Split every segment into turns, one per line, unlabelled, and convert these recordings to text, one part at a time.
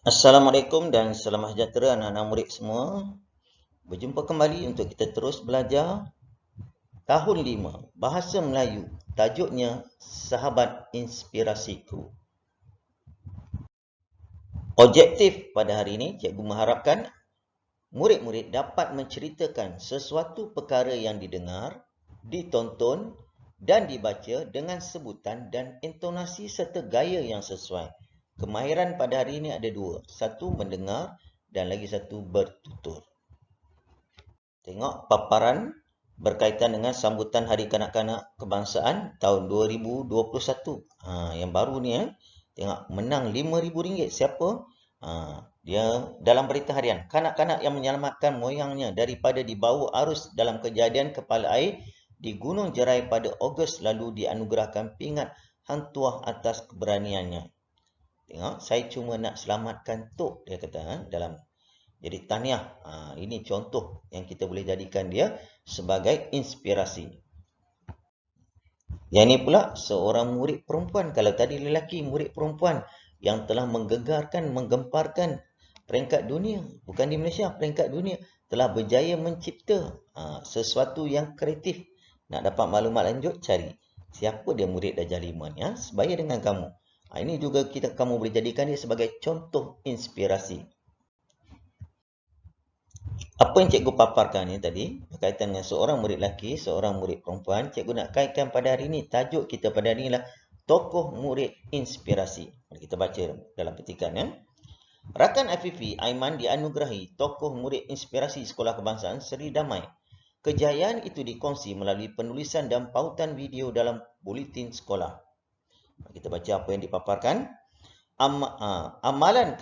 Assalamualaikum dan salam sejahtera anak-anak murid semua. Berjumpa kembali untuk kita terus belajar tahun 5 Bahasa Melayu. Tajuknya Sahabat Inspirasiku. Objektif pada hari ini, cikgu mengharapkan murid-murid dapat menceritakan sesuatu perkara yang didengar, ditonton dan dibaca dengan sebutan dan intonasi serta gaya yang sesuai. Kemahiran pada hari ini ada dua. Satu mendengar dan lagi satu bertutur. Tengok paparan berkaitan dengan sambutan Hari Kanak-Kanak Kebangsaan tahun 2021. Yang baru ni tengok menang RM5,000. Siapa? Dia dalam berita harian. Kanak-kanak yang menyelamatkan moyangnya daripada dibawa arus dalam kejadian kepala air di Gunung Jerai pada Ogos lalu dianugerahkan pingat Hang Tuah atas keberaniannya. Tengok, saya cuma nak selamatkan Tok, dia kata dalam. Jadi tahniah, ini contoh yang kita boleh jadikan dia sebagai inspirasi. Yang ini pula seorang murid perempuan. Kalau tadi lelaki, murid perempuan yang telah menggegarkan, menggemparkan peringkat dunia. Bukan di Malaysia, peringkat dunia. Telah berjaya mencipta sesuatu yang kreatif. Nak dapat maklumat lanjut, cari. Siapa dia murid Darjah 5 ni? Sebaya dengan kamu. Ini juga kamu boleh jadikan dia sebagai contoh inspirasi. Apa yang cikgu paparkan ni tadi berkaitan dengan seorang murid lelaki, seorang murid perempuan, cikgu nak kaitkan pada hari ini. Tajuk kita pada hari ini adalah tokoh murid inspirasi. Mari kita baca dalam petikan ya. Rakan Afifi Aiman dianugerahi tokoh murid inspirasi Sekolah Kebangsaan Seri Damai. Kejayaan itu dikongsi melalui penulisan dan pautan video dalam buletin sekolah. Mari kita baca apa yang dipaparkan. Amalan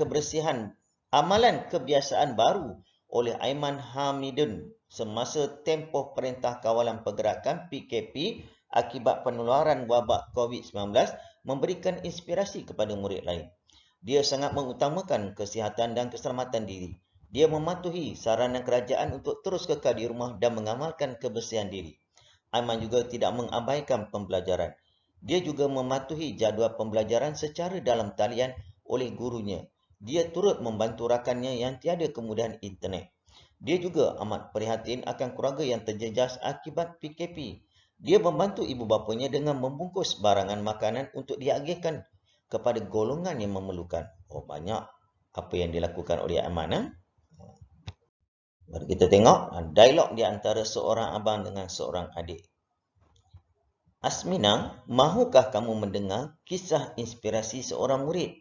kebiasaan baru oleh Aiman Hamidun semasa tempoh Perintah Kawalan Pergerakan PKP akibat penularan wabak COVID-19 memberikan inspirasi kepada murid lain. Dia sangat mengutamakan kesihatan dan keselamatan diri. Dia mematuhi saranan kerajaan untuk terus kekal di rumah dan mengamalkan kebersihan diri. Aiman juga tidak mengabaikan pembelajaran. Dia juga mematuhi jadual pembelajaran secara dalam talian oleh gurunya. Dia turut membantu rakannya yang tiada kemudahan internet. Dia juga amat prihatin akan keluarga yang terjejas akibat PKP. Dia membantu ibu bapanya dengan membungkus barangan makanan untuk diagihkan kepada golongan yang memerlukan. Banyak apa yang dilakukan oleh Aiman. Mari kita tengok dialog di antara seorang abang dengan seorang adik. Asmina, mahukah kamu mendengar kisah inspirasi seorang murid?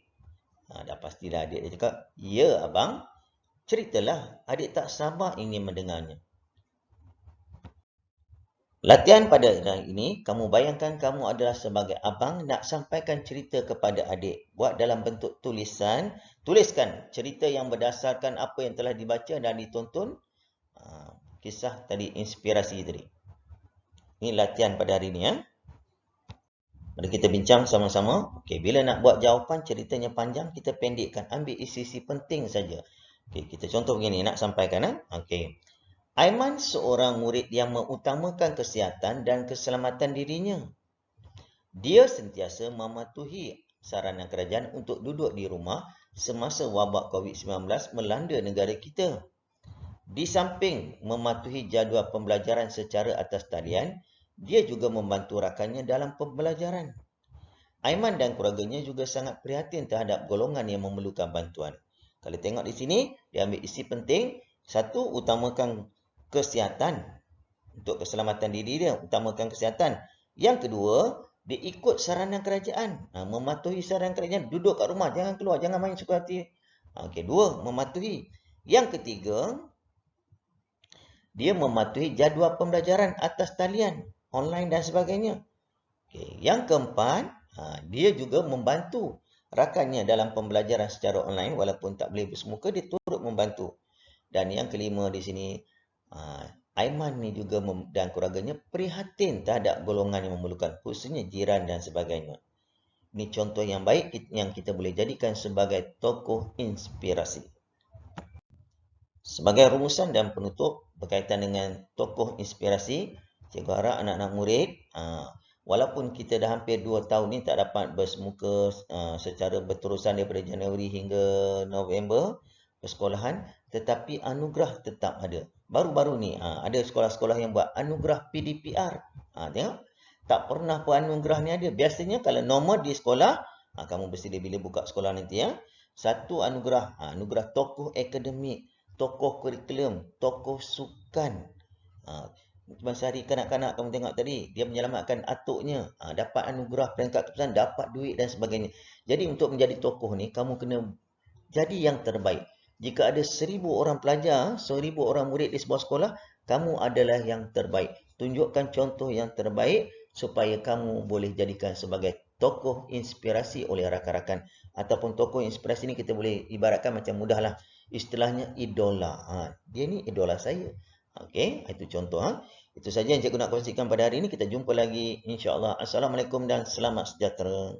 Dah pastilah adik dia cakap, ya abang, ceritalah, adik tak sabar ingin mendengarnya. Latihan pada hari ini, kamu bayangkan kamu adalah sebagai abang nak sampaikan cerita kepada adik. Buat dalam bentuk tulisan, tuliskan cerita yang berdasarkan apa yang telah dibaca dan ditonton. Kisah tadi, inspirasi tadi. Ini latihan pada hari ini ya. Mari kita bincang sama-sama. Okey, bila nak buat jawapan ceritanya panjang, kita pendekkan. Ambil isi-isi penting saja. Okey, kita contoh begini nak sampaikan. Okey. Aiman seorang murid yang mengutamakan kesihatan dan keselamatan dirinya. Dia sentiasa mematuhi saranan kerajaan untuk duduk di rumah semasa wabak COVID-19 melanda negara kita. Di samping mematuhi jadual pembelajaran secara atas talian, dia juga membantu rakannya dalam pembelajaran. Aiman dan keluarganya juga sangat prihatin terhadap golongan yang memerlukan bantuan. Kalau tengok di sini, dia ambil isi penting. Satu, utamakan kesihatan. Untuk keselamatan diri dia, utamakan kesihatan. Yang kedua, dia ikut saranan kerajaan. Mematuhi saranan kerajaan, duduk kat rumah, jangan keluar, jangan main suka hati. Okey, dua, mematuhi. Yang ketiga, dia mematuhi jadual pembelajaran atas talian, online dan sebagainya. Okay. Yang keempat, dia juga membantu rakannya dalam pembelajaran secara online walaupun tak boleh bersemuka, dia turut membantu. Dan yang kelima di sini, Aiman ni juga dan keluarganya prihatin terhadap golongan yang memerlukan, khususnya jiran dan sebagainya. Ini contoh yang baik yang kita boleh jadikan sebagai tokoh inspirasi. Sebagai rumusan dan penutup berkaitan dengan tokoh inspirasi, cikgu harap anak-anak murid Walaupun kita dah hampir 2 tahun ni tak dapat bersemuka secara berterusan daripada Januari hingga November persekolahan, tetapi anugerah tetap ada. Baru-baru ni ada sekolah-sekolah yang buat anugerah PDPR. Tengok, tak pernah pun anugerah ni ada. Biasanya kalau normal di sekolah, kamu mesti bila buka sekolah nanti satu anugerah, anugerah tokoh akademik, tokoh kurikulum, tokoh sukan. Masa hari kanak-kanak kamu tengok tadi, dia menyelamatkan atuknya, dapat anugerah peringkat keputusan, dapat duit dan sebagainya. Jadi untuk menjadi tokoh ni, kamu kena jadi yang terbaik. Jika ada 1,000 orang pelajar, 1,000 orang murid di sebuah sekolah, kamu adalah yang terbaik. Tunjukkan contoh yang terbaik supaya kamu boleh jadikan sebagai tokoh inspirasi oleh rakan-rakan. Ataupun tokoh inspirasi ni kita boleh ibaratkan macam mudahlah. Istilahnya idola. Dia ni idola saya. Okey, itu contoh. Itu saja yang cikgu nak kongsikan pada hari ini. Kita jumpa lagi insya-Allah. Assalamualaikum dan selamat sejahtera.